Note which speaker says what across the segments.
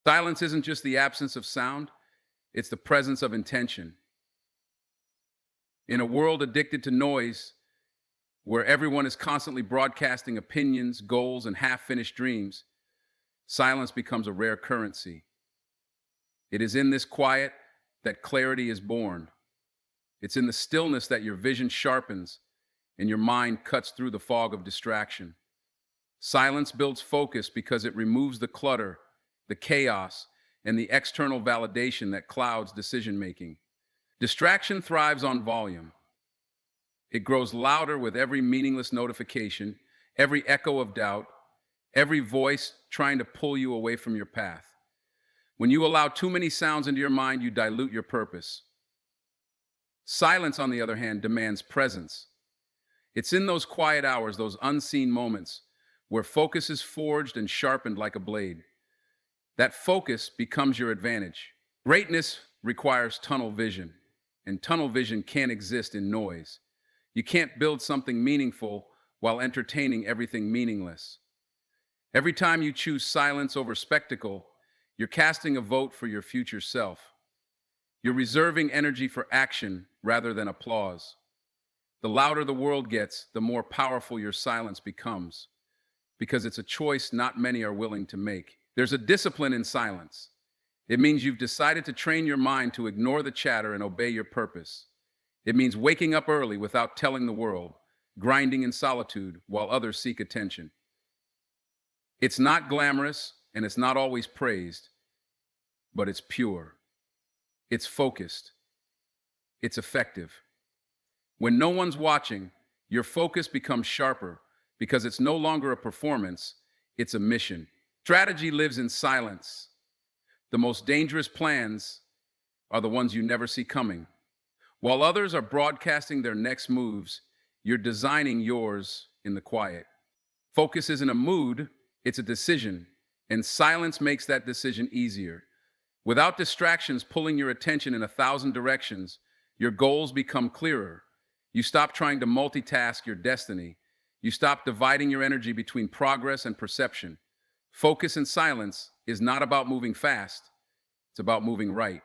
Speaker 1: Silence isn't just the absence of sound, it's the presence of intention. In a world addicted to noise, where everyone is constantly broadcasting opinions, goals, and half-finished dreams, silence becomes a rare currency. It is in this quiet that clarity is born. It's in the stillness that your vision sharpens and your mind cuts through the fog of distraction. Silence builds focus because it removes the clutter, the chaos, and the external validation that clouds decision-making. Distraction thrives on volume. It grows louder with every meaningless notification, every echo of doubt, every voice trying to pull you away from your path. When you allow too many sounds into your mind, you dilute your purpose. Silence, on the other hand, demands presence. It's in those quiet hours, those unseen moments, where focus is forged and sharpened like a blade. That focus becomes your advantage. Greatness requires tunnel vision, and tunnel vision can't exist in noise. You can't build something meaningful while entertaining everything meaningless. Every time you choose silence over spectacle, you're casting a vote for your future self. You're reserving energy for action rather than applause. The louder the world gets, the more powerful your silence becomes, because it's a choice not many are willing to make. There's a discipline in silence. It means you've decided to train your mind to ignore the chatter and obey your purpose. It means waking up early without telling the world, grinding in solitude while others seek attention. It's not glamorous and it's not always praised, but it's pure. It's focused. It's effective. When no one's watching, your focus becomes sharper because it's no longer a performance, it's a mission. Strategy lives in silence. The most dangerous plans are the ones you never see coming. While others are broadcasting their next moves, you're designing yours in the quiet. Focus isn't a mood, it's a decision, and silence makes that decision easier. Without distractions pulling your attention in 1,000 directions, your goals become clearer. You stop trying to multitask your destiny. You stop dividing your energy between progress and perception. Focus and silence is not about moving fast, it's about moving right.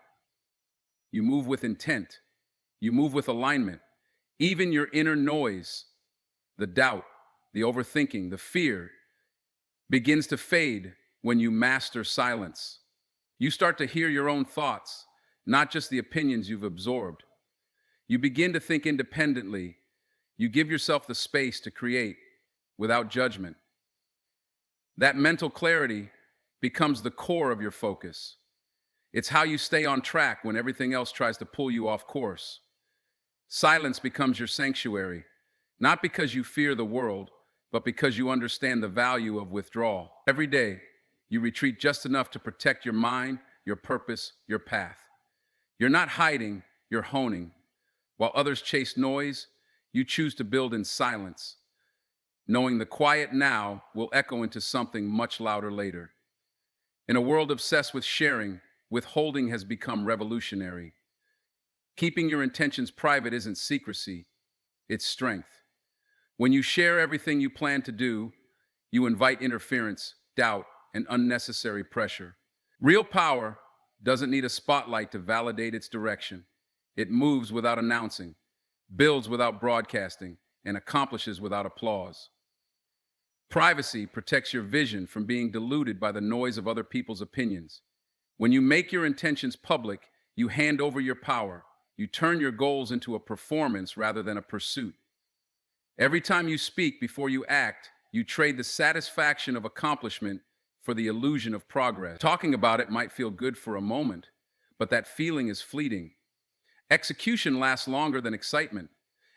Speaker 1: You move with intent. You move with alignment. Even your inner noise, the doubt, the overthinking, the fear, begins to fade when you master silence. You start to hear your own thoughts, not just the opinions you've absorbed. You begin to think independently. You give yourself the space to create without judgment. That mental clarity becomes the core of your focus. It's how you stay on track when everything else tries to pull you off course. Silence becomes your sanctuary, not because you fear the world, but because you understand the value of withdrawal. Every day, you retreat just enough to protect your mind, your purpose, your path. You're not hiding, you're honing. While others chase noise, you choose to build in silence, knowing the quiet now will echo into something much louder later. In a world obsessed with sharing, withholding has become revolutionary. Keeping your intentions private isn't secrecy, it's strength. When you share everything you plan to do, you invite interference, doubt, and unnecessary pressure. Real power doesn't need a spotlight to validate its direction. It moves without announcing, builds without broadcasting, and accomplishes without applause. Privacy protects your vision from being diluted by the noise of other people's opinions. When you make your intentions public, you hand over your power. You turn your goals into a performance rather than a pursuit. Every time you speak before you act, you trade the satisfaction of accomplishment for the illusion of progress. Talking about it might feel good for a moment, but that feeling is fleeting. Execution lasts longer than excitement,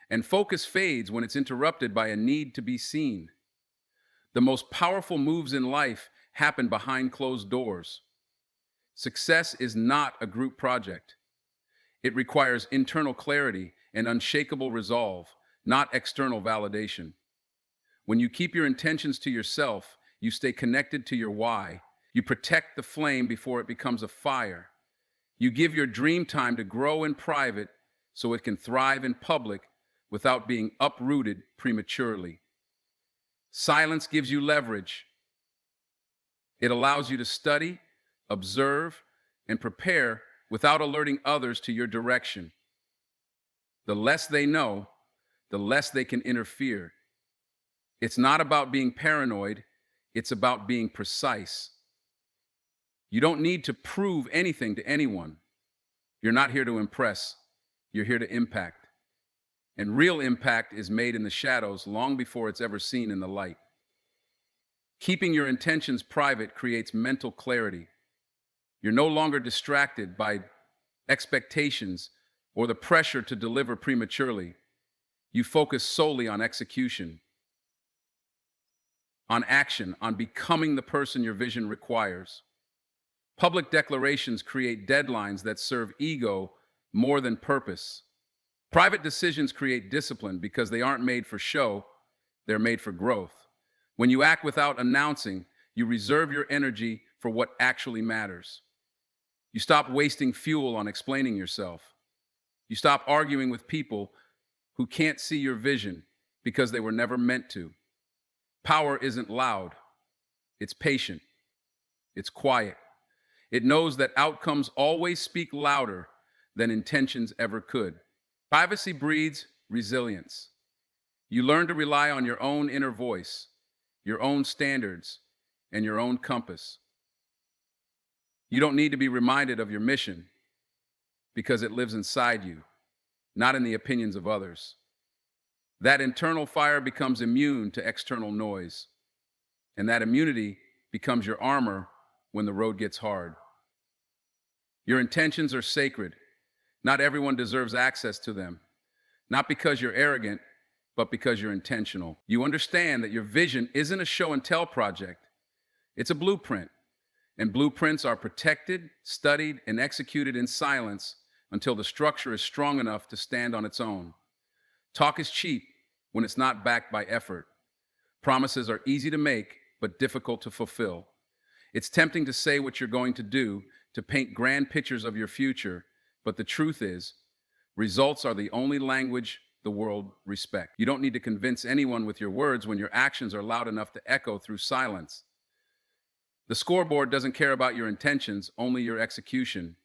Speaker 1: and focus fades when it's interrupted by a need to be seen. The most powerful moves in life happen behind closed doors. Success is not a group project. It requires internal clarity and unshakable resolve, not external validation. When you keep your intentions to yourself, you stay connected to your why. You protect the flame before it becomes a fire. You give your dream time to grow in private so it can thrive in public without being uprooted prematurely. Silence gives you leverage. It allows you to study, observe, and prepare without alerting others to your direction. The less they know, the less they can interfere. It's not about being paranoid, it's about being precise. You don't need to prove anything to anyone. You're not here to impress, you're here to impact. And real impact is made in the shadows long before it's ever seen in the light. Keeping your intentions private creates mental clarity. You're no longer distracted by expectations or the pressure to deliver prematurely. You focus solely on execution, on action, on becoming the person your vision requires. Public declarations create deadlines that serve ego more than purpose. Private decisions create discipline because they aren't made for show, they're made for growth. When you act without announcing, you reserve your energy for what actually matters. You stop wasting fuel on explaining yourself. You stop arguing with people who can't see your vision because they were never meant to. Power isn't loud. It's patient. It's quiet. It knows that outcomes always speak louder than intentions ever could. Privacy breeds resilience. You learn to rely on your own inner voice, your own standards, and your own compass. You don't need to be reminded of your mission because it lives inside you, not in the opinions of others. That internal fire becomes immune to external noise, and that immunity becomes your armor when the road gets hard. Your intentions are sacred. Not everyone deserves access to them, not because you're arrogant, but because you're intentional. You understand that your vision isn't a show and tell project. It's a blueprint, and blueprints are protected, studied, and executed in silence until the structure is strong enough to stand on its own. Talk is cheap when it's not backed by effort. Promises are easy to make, but difficult to fulfill. It's tempting to say what you're going to do, to paint grand pictures of your future, but the truth is, results are the only language the world respects. You don't need to convince anyone with your words when your actions are loud enough to echo through silence. The scoreboard doesn't care about your intentions, only your execution.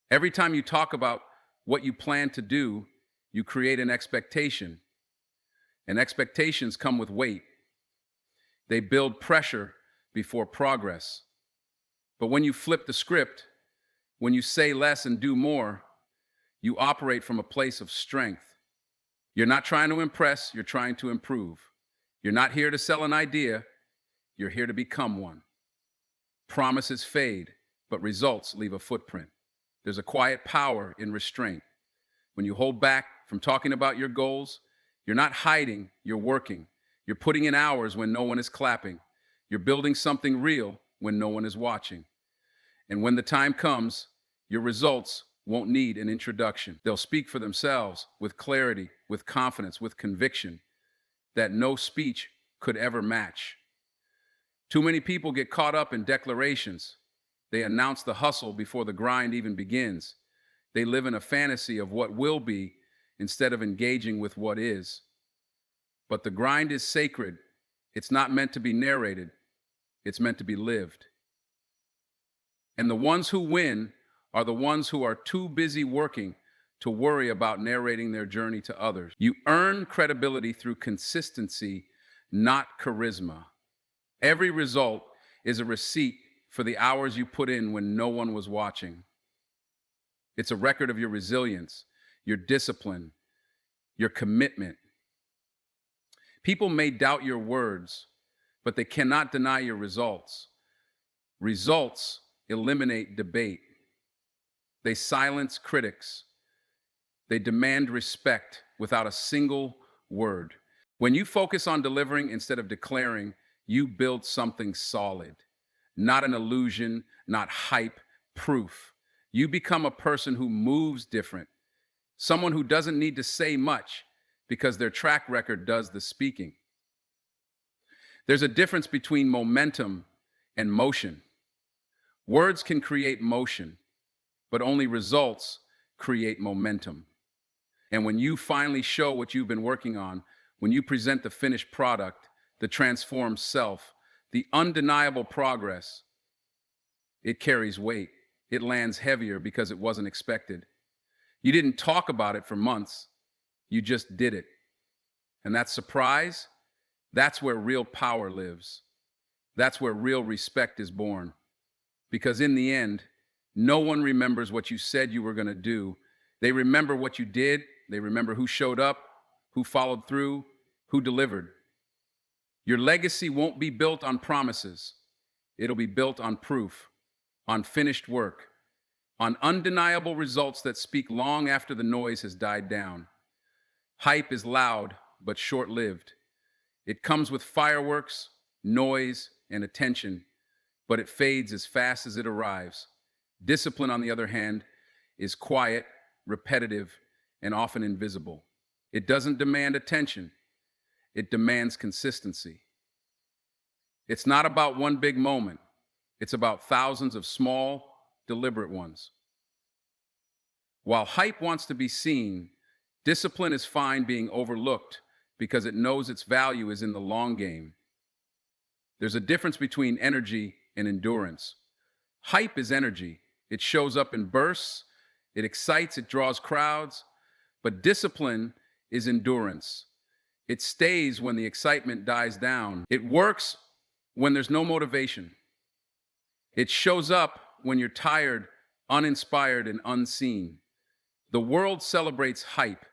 Speaker 1: Every time you talk about what you plan to do, you create an expectation. And expectations come with weight. They build pressure before progress. But when you flip the script, when you say less and do more, you operate from a place of strength. You're not trying to impress, you're trying to improve. You're not here to sell an idea, you're here to become one. Promises fade, but results leave a footprint. There's a quiet power in restraint. When you hold back from talking about your goals, you're not hiding, you're working. You're putting in hours when no one is clapping. You're building something real when no one is watching. And when the time comes, your results won't need an introduction. They'll speak for themselves with clarity, with confidence, with conviction that no speech could ever match. Too many people get caught up in declarations. They announce the hustle before the grind even begins. They live in a fantasy of what will be instead of engaging with what is. But the grind is sacred. It's not meant to be narrated. It's meant to be lived. And the ones who win are the ones who are too busy working to worry about narrating their journey to others. You earn credibility through consistency, not charisma. Every result is a receipt for the hours you put in when no one was watching. It's a record of your resilience, your discipline, your commitment. People may doubt your words, but they cannot deny your results. Results eliminate debate. They silence critics. They demand respect without a single word. When you focus on delivering instead of declaring, you build something solid. Not an illusion, not hype, proof. You become a person who moves different. Someone who doesn't need to say much because their track record does the speaking. There's a difference between momentum and motion. Words can create motion, but only results create momentum. And when you finally show what you've been working on, when you present the finished product, the transformed self, the undeniable progress, It carries weight. It lands heavier because it wasn't expected. You didn't talk about it for months. You just did it. And that surprise, that's where real power lives. That's where real respect is born. Because in the end, no one remembers what you said you were going to do. They remember what you did. They remember who showed up, who followed through, who delivered. Your legacy won't be built on promises. It'll be built on proof, on finished work, on undeniable results that speak long after the noise has died down. Hype is loud, but short-lived. It comes with fireworks, noise, and attention, but it fades as fast as it arrives. Discipline, on the other hand, is quiet, repetitive, and often invisible. It doesn't demand attention. It demands consistency. It's not about one big moment. It's about thousands of small, deliberate ones. While hype wants to be seen, discipline is fine being overlooked because it knows its value is in the long game. There's a difference between energy and endurance. Hype is energy. It shows up in bursts, it excites, it draws crowds, but discipline is endurance. It stays when the excitement dies down. It works when there's no motivation. It shows up when you're tired, uninspired, and unseen. The world celebrates hype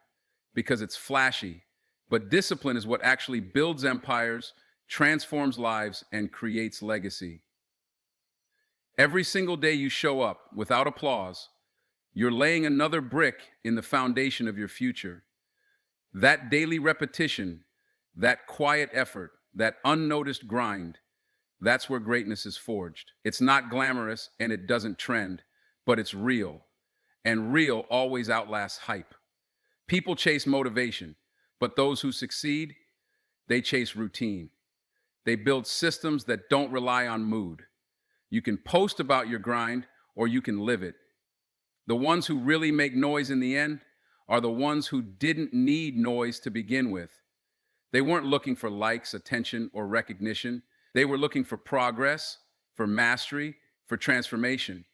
Speaker 1: because it's flashy, but discipline is what actually builds empires, transforms lives, and creates legacy. Every single day you show up without applause, you're laying another brick in the foundation of your future. That daily repetition, that quiet effort, that unnoticed grind, that's where greatness is forged. It's not glamorous and it doesn't trend, but it's real. And real always outlasts hype. People chase motivation, but those who succeed, they chase routine. They build systems that don't rely on mood. You can post about your grind or you can live it. The ones who really make noise in the end are the ones who didn't need noise to begin with. They weren't looking for likes, attention, or recognition. They were looking for progress, for mastery, for transformation.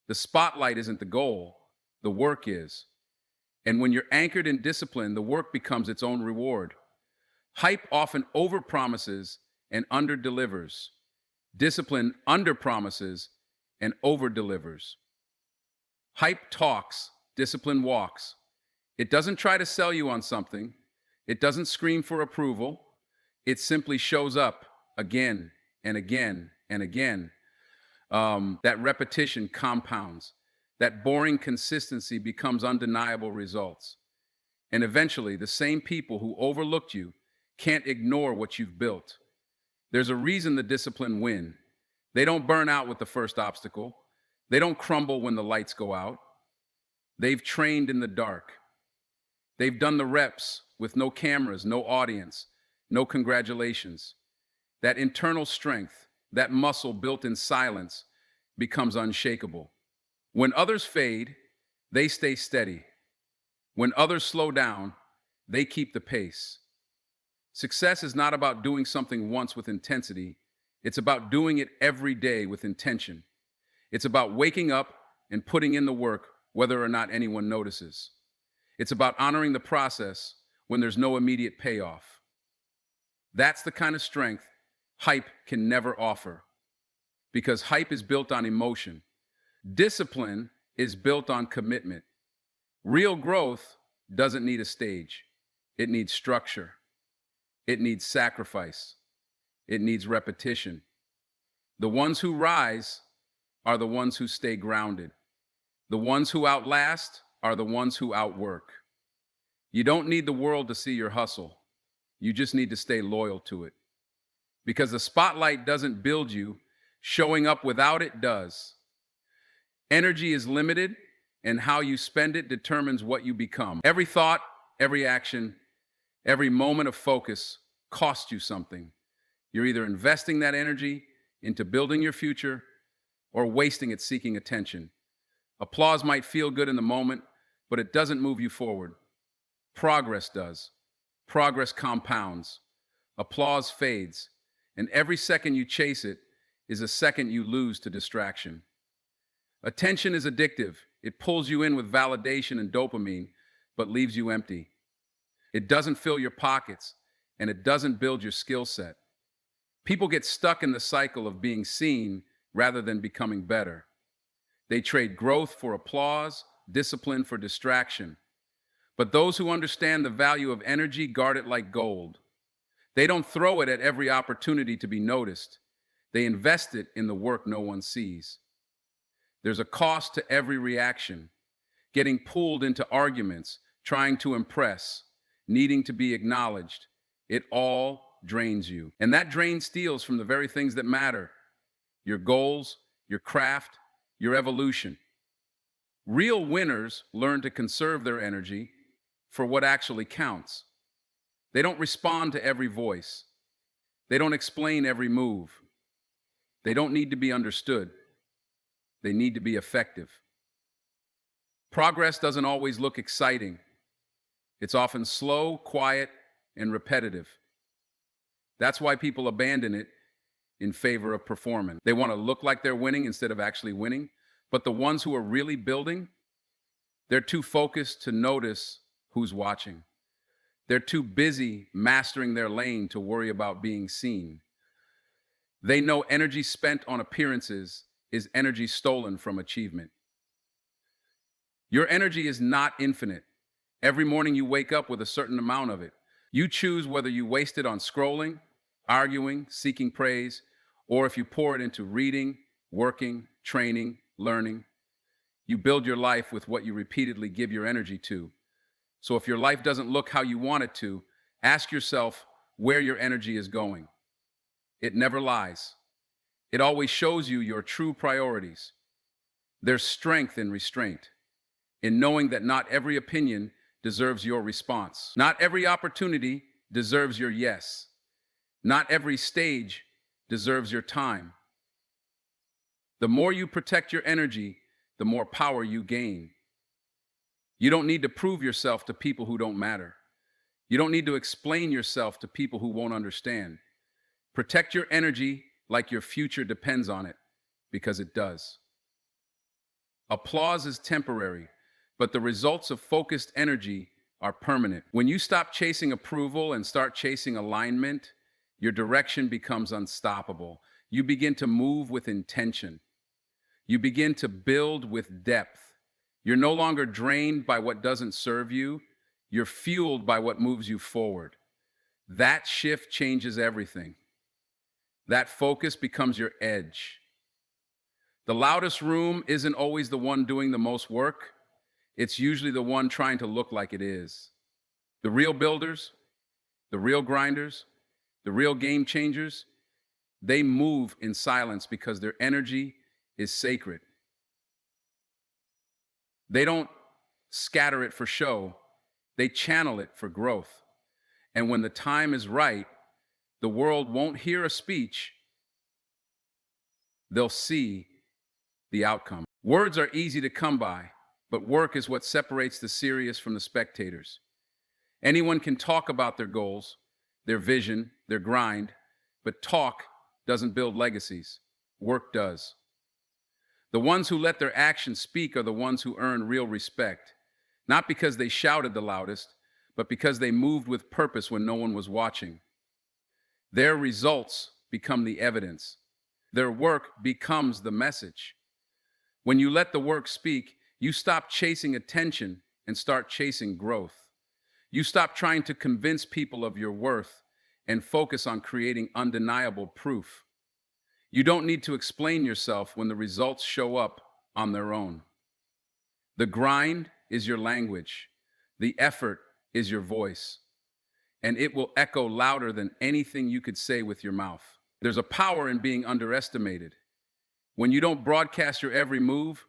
Speaker 1: The spotlight isn't the goal, the work is. And when you're anchored in discipline, the work becomes its own reward. Hype often overpromises and underdelivers. Discipline underpromises and overdelivers. Hype talks, discipline walks. It doesn't try to sell you on something. It doesn't scream for approval. It simply shows up again and again and again. That repetition compounds. That boring consistency becomes undeniable results. And eventually, the same people who overlooked you can't ignore what you've built. There's a reason the discipline win. They don't burn out with the first obstacle. They don't crumble when the lights go out. They've trained in the dark. They've done the reps with no cameras, no audience, no congratulations. That internal strength, that muscle built in silence, becomes unshakable. When others fade, they stay steady. When others slow down, they keep the pace. Success is not about doing something once with intensity. It's about doing it every day with intention. It's about waking up and putting in the work, whether or not anyone notices. It's about honoring the process when there's no immediate payoff. That's the kind of strength hype can never offer, because hype is built on emotion. Discipline is built on commitment. Real growth doesn't need a stage. It needs structure. It needs sacrifice. It needs repetition. The ones who rise are the ones who stay grounded. The ones who outlast are the ones who outwork. You don't need the world to see your hustle. You just need to stay loyal to it. Because the spotlight doesn't build you, showing up without it does. Energy is limited, and how you spend it determines what you become. Every thought, every action, every moment of focus costs you something. You're either investing that energy into building your future or wasting it seeking attention. Applause might feel good in the moment, but it doesn't move you forward. Progress does. Progress compounds. Applause fades. And every second you chase it is the second you lose to distraction. Attention is addictive. It pulls you in with validation and dopamine, but leaves you empty. It doesn't fill your pockets, and it doesn't build your skill set. People get stuck in the cycle of being seen rather than becoming better. They trade growth for applause, discipline for distraction. But those who understand the value of energy guard it like gold. They don't throw it at every opportunity to be noticed. They invest it in the work no one sees. There's a cost to every reaction. Getting pulled into arguments, trying to impress, needing to be acknowledged. It all drains you. And that drain steals from the very things that matter: your goals, your craft, your evolution. Real winners learn to conserve their energy for what actually counts. They don't respond to every voice. They don't explain every move. They don't need to be understood. They need to be effective. Progress doesn't always look exciting. It's often slow, quiet, and repetitive. That's why people abandon it in favor of performance. They want to look like they're winning instead of actually winning. But the ones who are really building, they're too focused to notice who's watching. They're too busy mastering their lane to worry about being seen. They know energy spent on appearances is energy stolen from achievement. Your energy is not infinite. Every morning you wake up with a certain amount of it. You choose whether you waste it on scrolling, arguing, seeking praise, or if you pour it into reading, working, training, learning. You build your life with what you repeatedly give your energy to. So if your life doesn't look how you want it to, ask yourself where your energy is going. It never lies. It always shows you your true priorities. There's strength in restraint, in knowing that not every opinion deserves your response. Not every opportunity deserves your yes. Not every stage deserves your time. The more you protect your energy, the more power you gain. You don't need to prove yourself to people who don't matter. You don't need to explain yourself to people who won't understand. Protect your energy like your future depends on it, because it does. Applause is temporary, but the results of focused energy are permanent. When you stop chasing approval and start chasing alignment, your direction becomes unstoppable. You begin to move with intention. You begin to build with depth. You're no longer drained by what doesn't serve you. You're fueled by what moves you forward. That shift changes everything. That focus becomes your edge. The loudest room isn't always the one doing the most work. It's usually the one trying to look like it is. The real builders, the real grinders, the real game changers, they move in silence because their energy is sacred. They don't scatter it for show. They channel it for growth. And when the time is right, the world won't hear a speech. They'll see the outcome. Words are easy to come by, but work is what separates the serious from the spectators. Anyone can talk about their goals, their vision, their grind, but talk doesn't build legacies. Work does. The ones who let their actions speak are the ones who earn real respect, not because they shouted the loudest, but because they moved with purpose when no one was watching. Their results become the evidence. Their work becomes the message. When you let the work speak, you stop chasing attention and start chasing growth. You stop trying to convince people of your worth and focus on creating undeniable proof. You don't need to explain yourself when the results show up on their own. The grind is your language. The effort is your voice. And it will echo louder than anything you could say with your mouth. There's a power in being underestimated. When you don't broadcast your every move,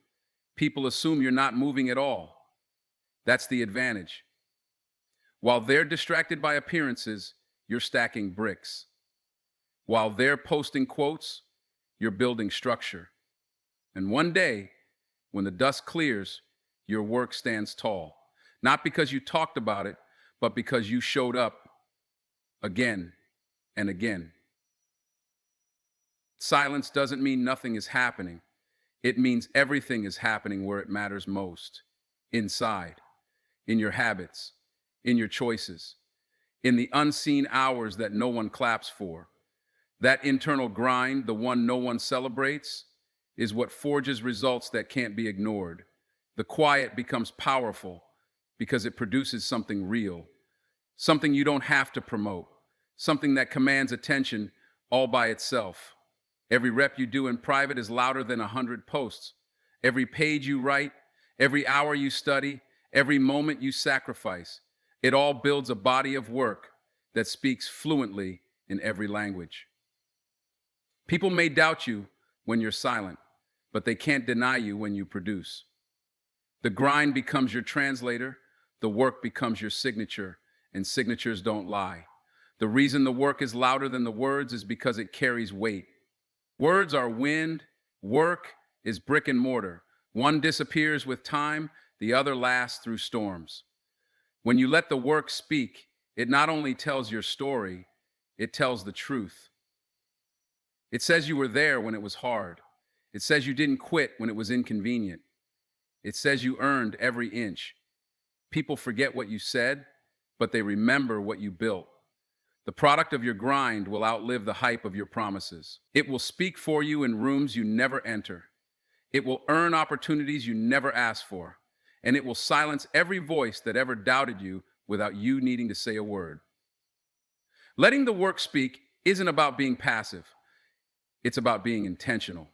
Speaker 1: people assume you're not moving at all. That's the advantage. While they're distracted by appearances, you're stacking bricks. While they're posting quotes, you're building structure. And one day, when the dust clears, your work stands tall. Not because you talked about it, but because you showed up again and again. Silence doesn't mean nothing is happening. It means everything is happening where it matters most. Inside, in your habits, in your choices, in the unseen hours that no one claps for. That internal grind, the one no one celebrates, is what forges results that can't be ignored. The quiet becomes powerful because it produces something real, something you don't have to promote, something that commands attention all by itself. Every rep you do in private is louder than 100 posts. Every page you write, every hour you study, every moment you sacrifice, it all builds a body of work that speaks fluently in every language. People may doubt you when you're silent, but they can't deny you when you produce. The grind becomes your translator, the work becomes your signature, and signatures don't lie. The reason the work is louder than the words is because it carries weight. Words are wind, work is brick and mortar. One disappears with time, the other lasts through storms. When you let the work speak, it not only tells your story, it tells the truth. It says you were there when it was hard. It says you didn't quit when it was inconvenient. It says you earned every inch. People forget what you said, but they remember what you built. The product of your grind will outlive the hype of your promises. It will speak for you in rooms you never enter. It will earn opportunities you never asked for. And it will silence every voice that ever doubted you without you needing to say a word. Letting the work speak isn't about being passive. It's about being intentional.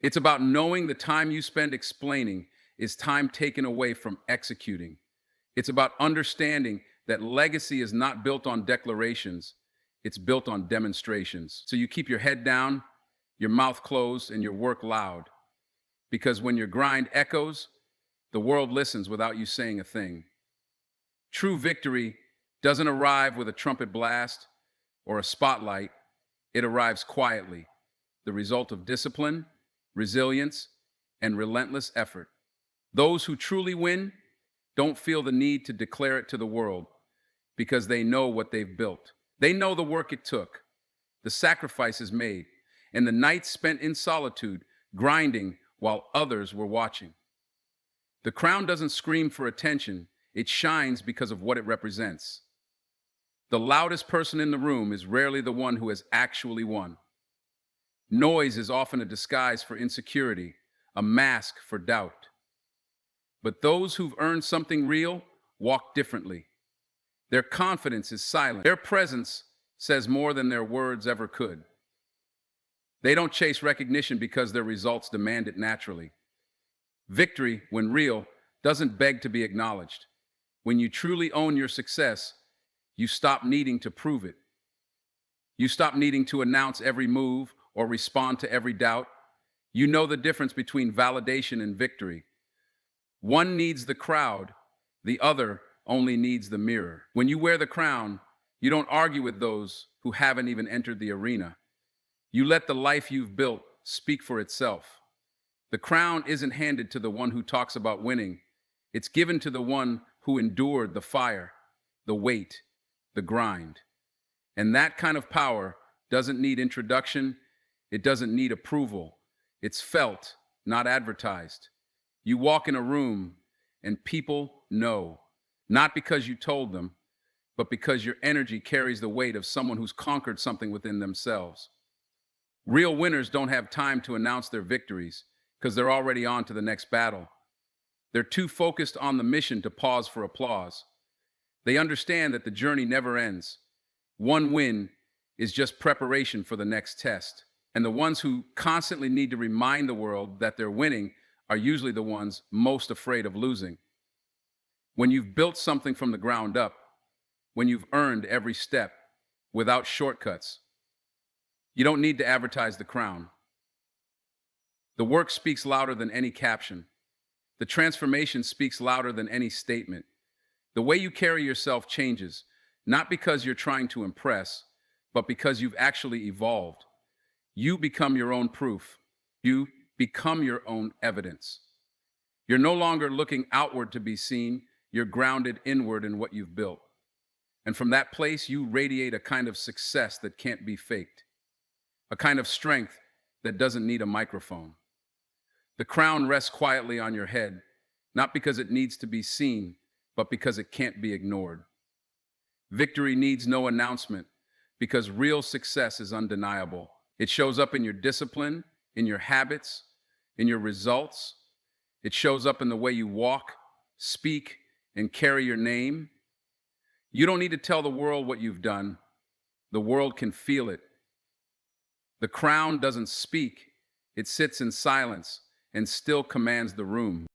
Speaker 1: It's about knowing the time you spend explaining is time taken away from executing. It's about understanding that legacy is not built on declarations, it's built on demonstrations. So you keep your head down, your mouth closed, and your work loud. Because when your grind echoes, the world listens without you saying a thing. True victory doesn't arrive with a trumpet blast or a spotlight. It arrives quietly, the result of discipline, resilience, and relentless effort. Those who truly win don't feel the need to declare it to the world because they know what they've built. They know the work it took, the sacrifices made, and the nights spent in solitude, grinding while others were watching. The crown doesn't scream for attention, it shines because of what it represents. The loudest person in the room is rarely the one who has actually won. Noise is often a disguise for insecurity, a mask for doubt. But those who've earned something real walk differently. Their confidence is silent. Their presence says more than their words ever could. They don't chase recognition because their results demand it naturally. Victory, when real, doesn't beg to be acknowledged. When you truly own your success, you stop needing to prove it. You stop needing to announce every move or respond to every doubt. You know the difference between validation and victory. One needs the crowd, the other only needs the mirror. When you wear the crown, you don't argue with those who haven't even entered the arena. You let the life you've built speak for itself. The crown isn't handed to the one who talks about winning. It's given to the one who endured the fire, the weight, the grind. And that kind of power doesn't need introduction. It doesn't need approval. It's felt, not advertised. You walk in a room and people know, not because you told them, but because your energy carries the weight of someone who's conquered something within themselves. Real winners don't have time to announce their victories because they're already on to the next battle. They're too focused on the mission to pause for applause. They understand that the journey never ends. One win is just preparation for the next test. And the ones who constantly need to remind the world that they're winning are usually the ones most afraid of losing. When you've built something from the ground up, when you've earned every step without shortcuts, you don't need to advertise the crown. The work speaks louder than any caption. The transformation speaks louder than any statement. The way you carry yourself changes, not because you're trying to impress, but because you've actually evolved. You become your own proof. You become your own evidence. You're no longer looking outward to be seen. You're grounded inward in what you've built. And from that place, you radiate a kind of success that can't be faked. a kind of strength that doesn't need a microphone. The crown rests quietly on your head, not because it needs to be seen, but because it can't be ignored. Victory needs no announcement because real success is undeniable. It shows up in your discipline, in your habits, in your results. It shows up in the way you walk, speak, and carry your name. You don't need to tell the world what you've done. The world can feel it. The crown doesn't speak. It sits in silence and still commands the room.